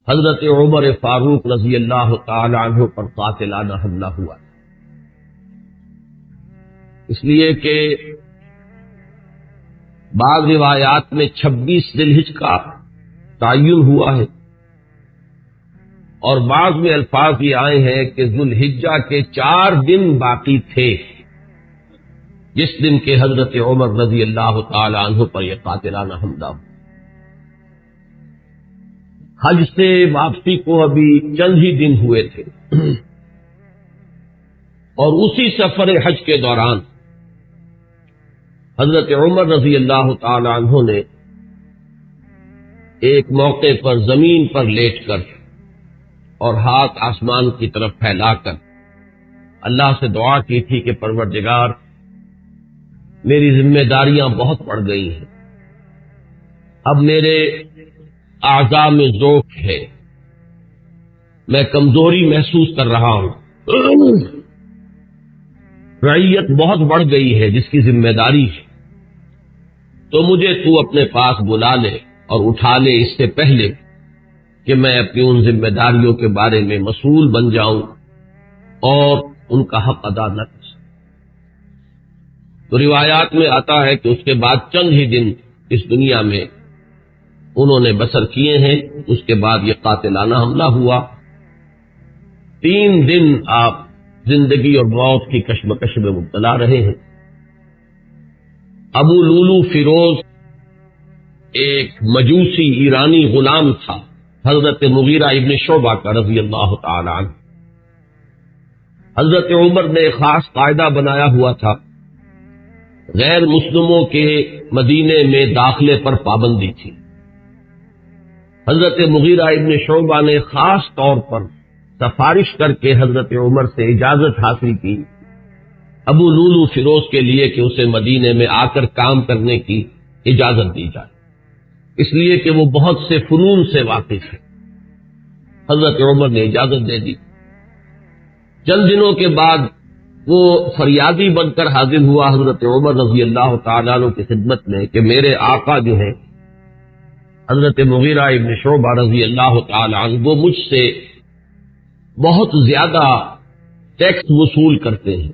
حضرت عمر فاروق رضی اللہ تعالی عنہ پر قاتلانہ حملہ ہوا، اس لیے کہ بعض روایات میں 26 ذی الحجہ کا تعین ہوا ہے، اور بعض میں الفاظ یہ آئے ہیں کہ ذو الحجہ کے 4 دن باقی تھے جس دن کے حضرت عمر رضی اللہ تعالی عنہ پر یہ قاتلانہ حملہ ہوا۔ حج سے واپسی کو ابھی چند ہی دن ہوئے تھے، اور اسی سفر حج کے دوران حضرت عمر رضی اللہ تعالی عنہ نے ایک موقع پر زمین پر لیٹ کر اور ہاتھ آسمان کی طرف پھیلا کر اللہ سے دعا کی تھی کہ پروردگار، میری ذمہ داریاں بہت بڑھ گئی ہیں، اب میرے اعضاء میں ذوق ہے، میں کمزوری محسوس کر رہا ہوں، رعیت بہت بڑھ گئی ہے جس کی ذمہ داری ہے، تو مجھے تو اپنے پاس بلا لے اور اٹھا لے اس سے پہلے کہ میں اپنی ان ذمہ داریوں کے بارے میں مسئول بن جاؤں اور ان کا حق ادا نہ کر سکوں۔ تو روایات میں آتا ہے کہ اس کے بعد چند ہی دن اس دنیا میں انہوں نے بسر کیے ہیں، اس کے بعد یہ قاتلانہ حملہ ہوا۔ 3 دن آپ زندگی اور موت کی کشمکش میں مبتلا رہے ہیں۔ ابو لولو فیروز ایک مجوسی ایرانی غلام تھا، حضرت مغیرہ ابن شعبہ کا رضی اللہ تعالی عنہ۔ حضرت عمر نے ایک خاص قاعدہ بنایا ہوا تھا، غیر مسلموں کے مدینے میں داخلے پر پابندی تھی۔ حضرت مغیرہ ابن شعبہ نے خاص طور پر سفارش کر کے حضرت عمر سے اجازت حاصل کی ابو لولو فیروز کے لیے کہ اسے مدینے میں آ کر کام کرنے کی اجازت دی جائے، اس لیے کہ وہ بہت سے فنون سے واقف ہے۔ حضرت عمر نے اجازت دے دی۔ چند دنوں کے بعد وہ فریادی بن کر حاضر ہوا حضرت عمر رضی اللہ تعالیٰ عنہ کی خدمت میں کہ میرے آقا جو ہیں حضرت مغیرہ ابن شعبہ رضی اللہ تعالیٰ عنہ، وہ مجھ سے بہت زیادہ ٹیکس وصول کرتے ہیں۔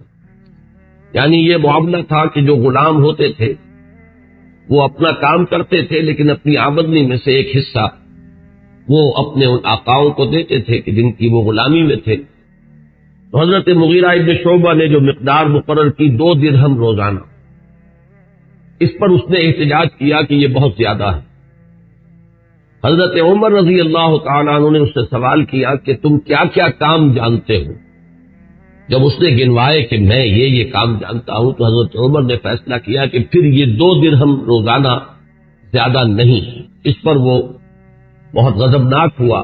یعنی یہ معاملہ تھا کہ جو غلام ہوتے تھے وہ اپنا کام کرتے تھے، لیکن اپنی آمدنی میں سے ایک حصہ وہ اپنے ان آقاؤں کو دیتے تھے کہ جن کی وہ غلامی میں تھے۔ تو حضرت مغیرہ ابن شعبہ نے جو مقدار مقرر کی 2 درہم روزانہ، اس پر اس نے احتجاج کیا کہ یہ بہت زیادہ ہے۔ حضرت عمر رضی اللہ تعالیٰ عنہ نے اس سے سوال کیا کہ تم کیا کیا کام جانتے ہو؟ جب اس نے گنوائے کہ میں یہ کام جانتا ہوں، تو حضرت عمر نے فیصلہ کیا کہ پھر یہ 2 درہم روزانہ زیادہ نہیں۔ اس پر وہ بہت غضبناک ہوا۔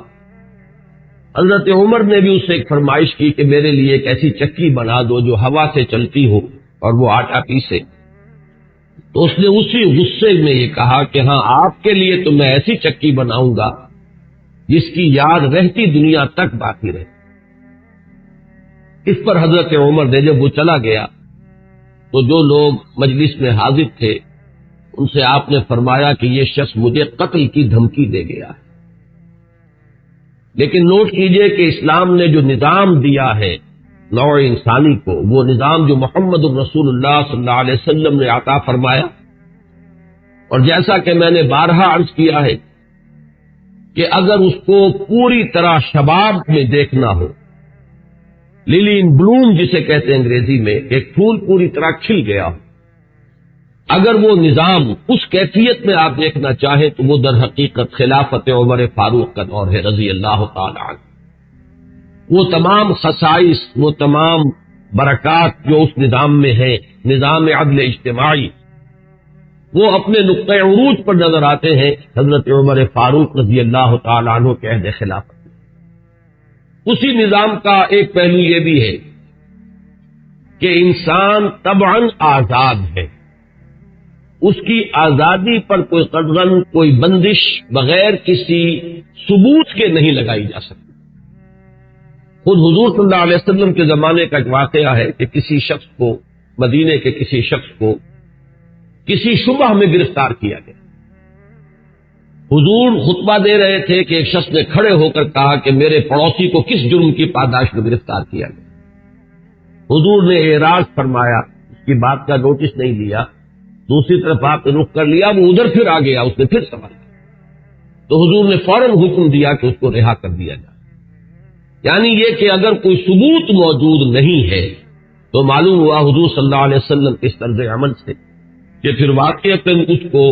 حضرت عمر نے بھی اس سے ایک فرمائش کی کہ میرے لیے ایک ایسی چکی بنا دو جو ہوا سے چلتی ہو اور وہ آٹا پیسے۔ تو اس نے اسی غصے میں یہ کہا کہ ہاں، آپ کے لیے تو میں ایسی چکی بناؤں گا جس کی یاد رہتی دنیا تک باقی رہے۔ اس پر حضرت عمر نے جب وہ چلا گیا تو جو لوگ مجلس میں حاضر تھے ان سے آپ نے فرمایا کہ یہ شخص مجھے قتل کی دھمکی دے گیا ہے۔ لیکن نوٹ کیجئے کہ اسلام نے جو نظام دیا ہے نوع انسانی کو، وہ نظام جو محمد الرسول اللہ صلی اللہ علیہ وسلم نے عطا فرمایا، اور جیسا کہ میں نے بارہا عرض کیا ہے کہ اگر اس کو پوری طرح شباب میں دیکھنا ہو، للی ان بلوم جسے کہتے ہیں انگریزی میں، ایک پھول پوری طرح کھل گیا ہو، اگر وہ نظام اس کیفیت میں آپ دیکھنا چاہیں تو وہ در حقیقت خلافت عمر فاروق کا دور ہے رضی اللہ تعالی عنہ۔ وہ تمام خصائص، وہ تمام برکات جو اس نظام میں ہیں، نظام عدل اجتماعی، وہ اپنے نقطۂ عروج پر نظر آتے ہیں حضرت عمر فاروق رضی اللہ تعالی عنہ کے عہد خلافت۔ اسی نظام کا ایک پہلو یہ بھی ہے کہ انسان طبعاً آزاد ہے، اس کی آزادی پر کوئی قدغن، کوئی بندش بغیر کسی ثبوت کے نہیں لگائی جا سکتی۔ خود حضور صلی اللہ علیہ وسلم کے زمانے کا ایک واقعہ ہے کہ کسی شخص کو، مدینے کے کسی شخص کو کسی شبہ میں گرفتار کیا گیا، حضور خطبہ دے رہے تھے کہ ایک شخص نے کھڑے ہو کر کہا کہ میرے پڑوسی کو کس جرم کی پاداش میں گرفتار کیا گیا؟ حضور نے اعراض فرمایا، اس کی بات کا نوٹس نہیں لیا، دوسری طرف آپ نے رخ کر لیا، وہ ادھر پھر آ گیا، اس نے پھر سوال کیا تو حضور نے فوراً حکم دیا کہ اس کو رہا کر دیا جائے۔ یعنی یہ کہ اگر کوئی ثبوت موجود نہیں ہے تو معلوم ہوا حضور صلی اللہ علیہ وسلم اس طرز عمل سے کہ پھر واقعتاً اس کو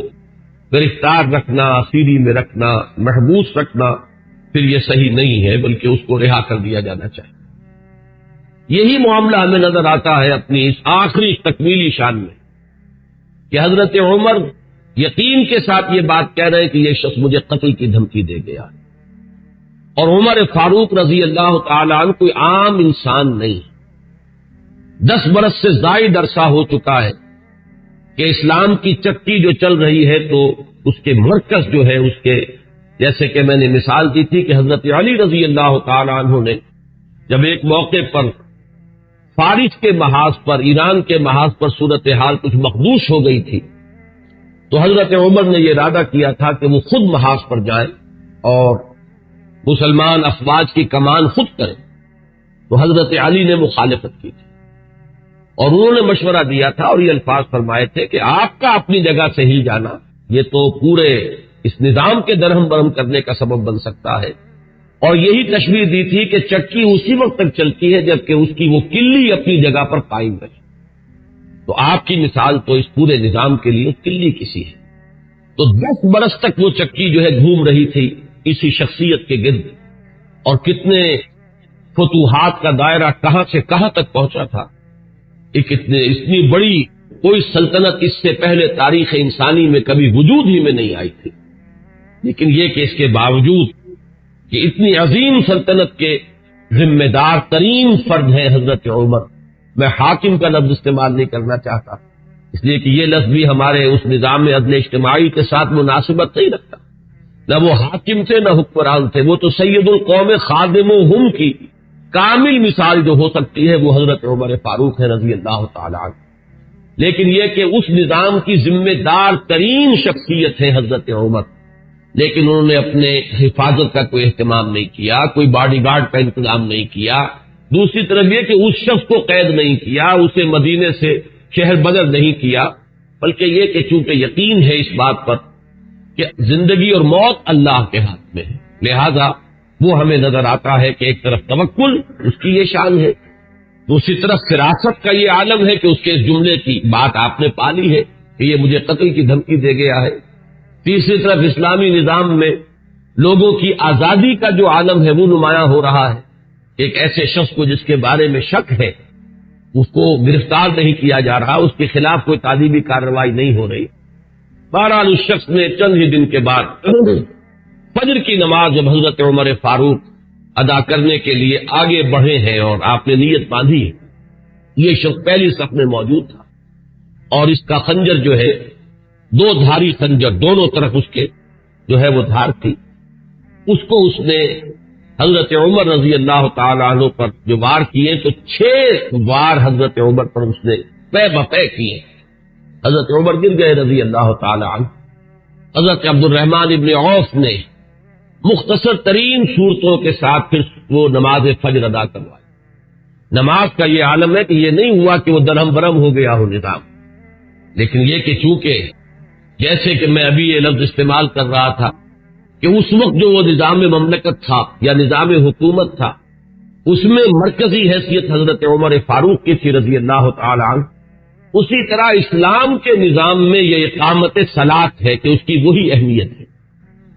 گرفتار رکھنا، اسیری میں رکھنا، محبوس رکھنا پھر یہ صحیح نہیں ہے، بلکہ اس کو رہا کر دیا جانا چاہیے۔ یہی معاملہ ہمیں نظر آتا ہے اپنی اس آخری تکمیلی شان میں کہ حضرت عمر یقین کے ساتھ یہ بات کہہ رہے ہیں کہ یہ شخص مجھے قتل کی دھمکی دے گیا، اور عمر فاروق رضی اللہ تعالیٰ عنہ کوئی عام انسان نہیں، 10 برس سے زائد عرصہ ہو چکا ہے کہ اسلام کی چکی جو چل رہی ہے تو اس کے مرکز جو ہے اس کے، جیسے کہ میں نے مثال دی تھی کہ حضرت علی رضی اللہ تعالیٰ عنہ نے جب ایک موقع پر فارس کے محاذ پر، ایران کے محاذ پر صورتحال کچھ مخدوش ہو گئی تھی تو حضرت عمر نے یہ ارادہ کیا تھا کہ وہ خود محاذ پر جائیں اور مسلمان افواج کی کمان خود کریں، تو حضرت علی نے مخالفت کی تھی اور انہوں نے مشورہ دیا تھا اور یہ الفاظ فرمائے تھے کہ آپ کا اپنی جگہ سے ہل جانا یہ تو پورے اس نظام کے درہم برہم کرنے کا سبب بن سکتا ہے، اور یہی تشبیہ دی تھی کہ چکی اسی وقت تک چلتی ہے جبکہ اس کی وہ کلی اپنی جگہ پر قائم رہے، تو آپ کی مثال تو اس پورے نظام کے لیے کلی کسی ہے۔ تو 10 برس تک وہ چکی جو ہے گھوم رہی تھی اسی شخصیت کے گرد، اور کتنے فتوحات کا دائرہ کہاں سے کہاں تک پہنچا تھا، اتنی بڑی کوئی سلطنت اس سے پہلے تاریخ انسانی میں کبھی وجود ہی میں نہیں آئی تھی، لیکن یہ کہ اس کے باوجود کہ اتنی عظیم سلطنت کے ذمہ دار ترین فرد ہیں حضرت عمر، میں حاکم کا لفظ استعمال نہیں کرنا چاہتا اس لیے کہ یہ لفظ بھی ہمارے اس نظام عدل اجتماعی کے ساتھ مناسبت نہیں رکھتا، نہ وہ حاکم تھے نہ حکمران تھے، وہ تو سید القوم خادمہم کی کامل مثال جو ہو سکتی ہے وہ حضرت عمر فاروق ہے رضی اللہ تعالیٰ عنہ، لیکن یہ کہ اس نظام کی ذمہ دار ترین شخصیت ہے حضرت عمر، لیکن انہوں نے اپنے حفاظت کا کوئی اہتمام نہیں کیا، کوئی باڈی گارڈ کا انتظام نہیں کیا، دوسری طرف یہ کہ اس شخص کو قید نہیں کیا، اسے مدینے سے شہر بدر نہیں کیا، بلکہ یہ کہ چونکہ یقین ہے اس بات پر کہ زندگی اور موت اللہ کے ہاتھ میں ہے، لہذا وہ ہمیں نظر آتا ہے کہ ایک طرف توکل اس کی یہ شان ہے، دوسری طرف فراست کا یہ عالم ہے کہ اس کے اس جملے کی بات آپ نے پالی ہے کہ یہ مجھے قتل کی دھمکی دے گیا ہے، تیسری طرف اسلامی نظام میں لوگوں کی آزادی کا جو عالم ہے وہ نمایاں ہو رہا ہے، ایک ایسے شخص کو جس کے بارے میں شک ہے اس کو گرفتار نہیں کیا جا رہا، اس کے خلاف کوئی تعذیبی کارروائی نہیں ہو رہی۔ بہرحال اس شخص نے چند ہی دن کے بعد فجر کی نماز جب حضرت عمر فاروق ادا کرنے کے لیے آگے بڑھے ہیں اور آپ نے نیت باندھی ہے، یہ شخص پہلی صف میں موجود تھا اور اس کا خنجر جو ہے 2 دھاری خنجر، دونوں طرف اس کے جو ہے وہ دھار تھی، اس کو اس نے حضرت عمر رضی اللہ تعالیٰ عنہ پر جو وار کیے تو 6 وار حضرت عمر پر اس نے پے بپے کیے، حضرت عمر گر گئے رضی اللہ تعالیٰ عنہ۔ حضرت عبد الرحمن ابن عوف نے مختصر ترین صورتوں کے ساتھ پھر وہ نماز فجر ادا کروائی۔ نماز کا یہ عالم ہے کہ یہ نہیں ہوا کہ وہ درہم برہم ہو گیا ہو نظام، لیکن یہ کہ چونکہ جیسے کہ میں ابھی یہ لفظ استعمال کر رہا تھا کہ اس وقت جو وہ نظام مملکت تھا یا نظام حکومت تھا اس میں مرکزی حیثیت حضرت عمر فاروق کی تھی رضی اللہ تعالی عنہ، اسی طرح اسلام کے نظام میں یہ اقامت صلاۃ ہے کہ اس کی وہی اہمیت ہے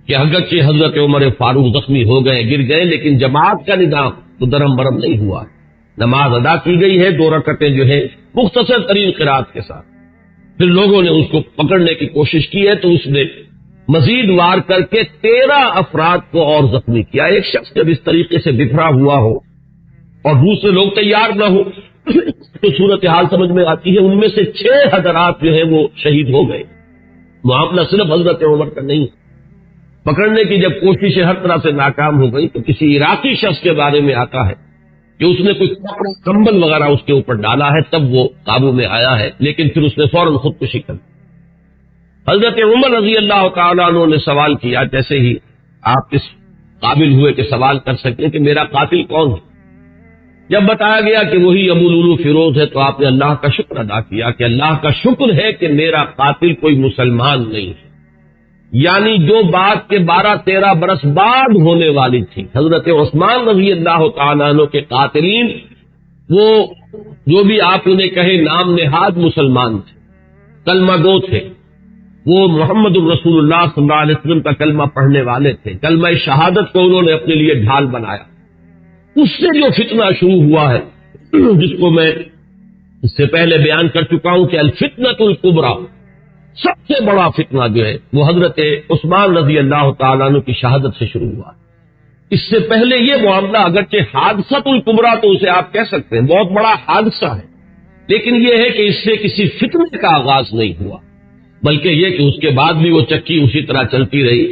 کہ اگرچہ حضرت عمر فاروق زخمی ہو گئے، گر گئے، لیکن جماعت کا نظام تو درہم برہم نہیں ہوا، نماز ادا کی گئی ہے 2 رکعتیں جو ہے مختصر ترین قرات کے ساتھ۔ پھر لوگوں نے اس کو پکڑنے کی کوشش کی ہے تو اس نے مزید وار کر کے 13 افراد کو اور زخمی کیا۔ ایک شخص جب اس طریقے سے بکھرا ہوا ہو اور دوسرے لوگ تیار نہ ہو تو صورتحال سمجھ میں آتی ہے، ان میں سے 6 حضرات جو ہیں وہ شہید ہو گئے۔ معاملہ صرف حضرت عمر کا نہیں، پکڑنے کی جب کوششیں ہر طرح سے ناکام ہو گئی تو کسی عراقی شخص کے بارے میں آتا ہے کہ اس نے کوئی کپڑا کمبل وغیرہ اس کے اوپر ڈالا ہے، تب وہ قابو میں آیا ہے، لیکن پھر اس نے فوراً خودکشی کر دی۔ حضرت عمر رضی اللہ تعالیٰ عنہ نے سوال کیا، جیسے ہی آپ اس قابل ہوئے کہ سوال کر سکیں کہ میرا قاتل کون ہے. جب بتایا گیا کہ وہی ابو لولو فیروز ہے تو آپ نے اللہ کا شکر ادا کیا کہ اللہ کا شکر ہے کہ میرا قاتل کوئی مسلمان نہیں ہے. یعنی جو بات کے 12-13 برس بعد ہونے والی تھی، حضرت عثمان رضی اللہ تعالیٰ عنہ کے قاتلین وہ جو بھی آپ انہیں کہیں نام نہاد مسلمان تھے، کلمہ گو تھے، وہ محمد الرسول اللہ صلی اللہ علیہ وسلم کا کلمہ پڑھنے والے تھے، کلمہ شہادت کو انہوں نے اپنے لیے ڈھال بنایا. اس سے جو فتنہ شروع ہوا ہے، جس کو میں اس سے پہلے بیان کر چکا ہوں کہ الفتنۃ الکبریٰ، سب سے بڑا فتنہ جو ہے وہ حضرت عثمان رضی اللہ تعالیٰ عنہ کی شہادت سے شروع ہوا. اس سے پہلے یہ معاملہ اگرچہ حادثۃ الکبریٰ تو اسے آپ کہہ سکتے ہیں، بہت بڑا حادثہ ہے، لیکن یہ ہے کہ اس سے کسی فتنے کا آغاز نہیں ہوا، بلکہ یہ کہ اس کے بعد بھی وہ چکی اسی طرح چلتی رہی.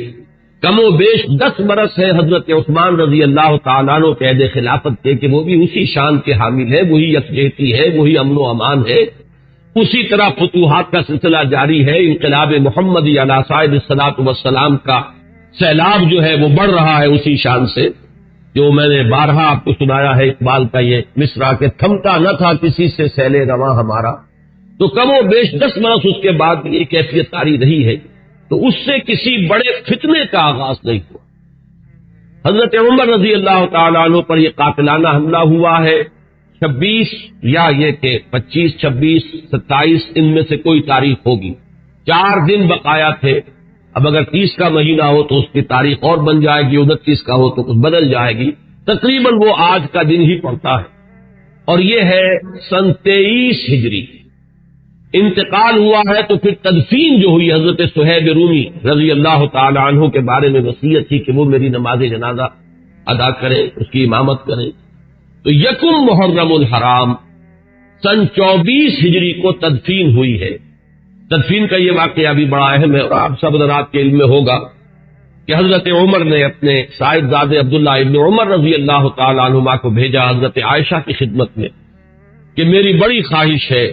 کم و بیش 10 برس ہے حضرت عثمان رضی اللہ تعالیٰ عنہ کے عہد خلافت کے کہ وہ بھی اسی شان کے حامل ہے، وہی یکجہتی ہے، وہی امن و امان ہے، اسی طرح فتوحات کا سلسلہ جاری ہے. انقلاب محمدی علی صاحب الصلاۃ والسلام کا سیلاب جو ہے وہ بڑھ رہا ہے اسی شان سے، جو میں نے بارہا آپ کو سنایا ہے اقبال کا یہ مصرع کہ تھمتا نہ تھا کسی سے سیل رواں ہمارا. تو کم و بیش 10 برس اس کے بعد یہ کیفیت طاری رہی ہے، تو اس سے کسی بڑے فتنے کا آغاز نہیں ہوا. حضرت عمر رضی اللہ تعالیٰ عنہ پر یہ قاتلانہ حملہ ہوا ہے 26 یا یہ کہ 25، 26، 27 ان میں سے کوئی تاریخ ہوگی. 4 دن بقایا تھے. اب اگر 30 کا مہینہ ہو تو اس کی تاریخ اور بن جائے گی، 29 کا ہو تو کچھ بدل جائے گی. تقریباً وہ آج کا دن ہی پڑتا ہے، اور یہ ہے سن 23 ہجری. انتقال ہوا ہے تو پھر تدفین جو ہوئی، حضرت صہیب رومی رضی اللہ تعالی عنہ کے بارے میں وصیت تھی کہ وہ میری نماز جنازہ ادا کرے، اس کی امامت کرے. تو یکم محرم الحرام سن 24 ہجری کو تدفین ہوئی ہے. تدفین کا یہ واقعہ بھی بڑا اہم ہے، اور آپ سب حضرات کے علم میں ہوگا کہ حضرت عمر نے اپنے صاحبزادے عبداللہ ابن عمر رضی اللہ تعالی عنہما کو بھیجا حضرت عائشہ کی خدمت میں کہ میری بڑی خواہش ہے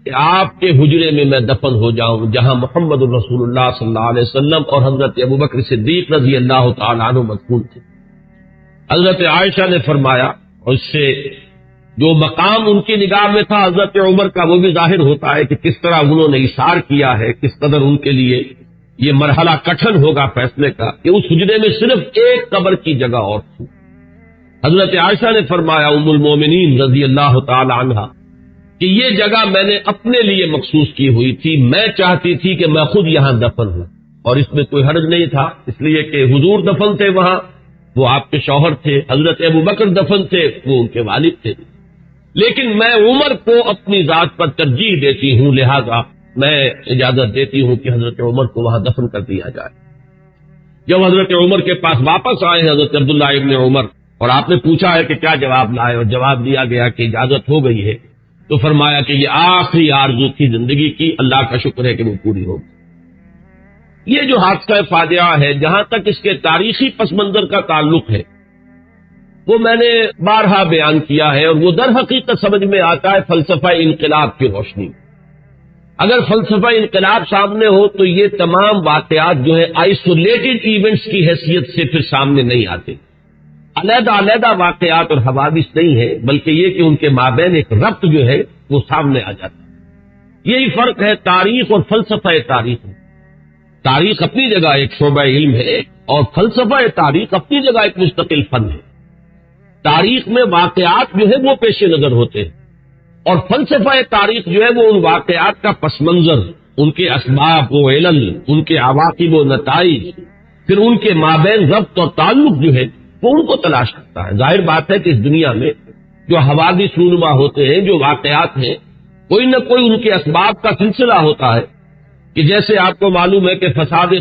کہ آپ کے حجرے میں میں دفن ہو جاؤں جہاں محمد الرسول اللہ صلی اللہ علیہ وسلم اور حضرت ابوبکر صدیق رضی اللہ تعالی عنہ مدفون تھے. حضرت عائشہ نے فرمایا، اور اس سے جو مقام ان کی نگاہ میں تھا حضرت عمر کا وہ بھی ظاہر ہوتا ہے کہ کس طرح انہوں نے اثار کیا ہے، کس قدر ان کے لیے یہ مرحلہ کٹھن ہوگا فیصلے کا کہ اس حجرے میں صرف ایک قبر کی جگہ اور تھی. حضرت عائشہ نے فرمایا ام المومنین رضی اللہ تعالی عنہا کہ یہ جگہ میں نے اپنے لیے مخصوص کی ہوئی تھی، میں چاہتی تھی کہ میں خود یہاں دفن ہوں، اور اس میں کوئی حرج نہیں تھا، اس لیے کہ حضور دفن تھے وہاں، وہ آپ کے شوہر تھے. حضرت ابوبکر دفن تھے، وہ ان کے والد تھے. لیکن میں عمر کو اپنی ذات پر ترجیح دیتی ہوں، لہذا میں اجازت دیتی ہوں کہ حضرت عمر کو وہاں دفن کر دیا جائے. جب حضرت عمر کے پاس واپس آئے ہیں حضرت عبداللہ ابن عمر، اور آپ نے پوچھا ہے کہ کیا جواب لائے، اور جواب دیا گیا کہ اجازت ہو گئی ہے، تو فرمایا کہ یہ آخری آرزو تھی زندگی کی، اللہ کا شکر ہے کہ وہ پوری ہو گئی. یہ جو حادثہ فاجعہ ہے، جہاں تک اس کے تاریخی پس منظر کا تعلق ہے وہ میں نے بارہا بیان کیا ہے، اور وہ در حقیقت سمجھ میں آتا ہے فلسفہ انقلاب کی روشنی. اگر فلسفہ انقلاب سامنے ہو تو یہ تمام واقعات جو ہے آئسولیٹڈ ایونٹس کی حیثیت سے پھر سامنے نہیں آتے، علیحدہ علیحدہ واقعات اور حوادث نہیں ہے، بلکہ یہ کہ ان کے مابین ایک ربط جو ہے وہ سامنے آ جاتا ہے. یہی فرق ہے تاریخ اور فلسفہ تاریخ میں. تاریخ اپنی جگہ ایک شعبہ علم ہے، اور فلسفہ تاریخ اپنی جگہ ایک مستقل فن ہے. تاریخ میں واقعات جو ہے وہ پیش نظر ہوتے ہیں، اور فلسفہ تاریخ جو ہے وہ ان واقعات کا پس منظر، ان کے اسباب و علل، ان کے عواقب و نتائج، پھر ان کے مابین ربط اور تعلق جو ہے وہ ان کو تلاش کرتا ہے. ظاہر بات ہے کہ اس دنیا میں جو حوادث رونما ہوتے ہیں، جو واقعات ہیں، کوئی نہ کوئی ان کے اسباب کا سلسلہ ہوتا ہے. کہ جیسے آپ کو معلوم ہے کہ فساد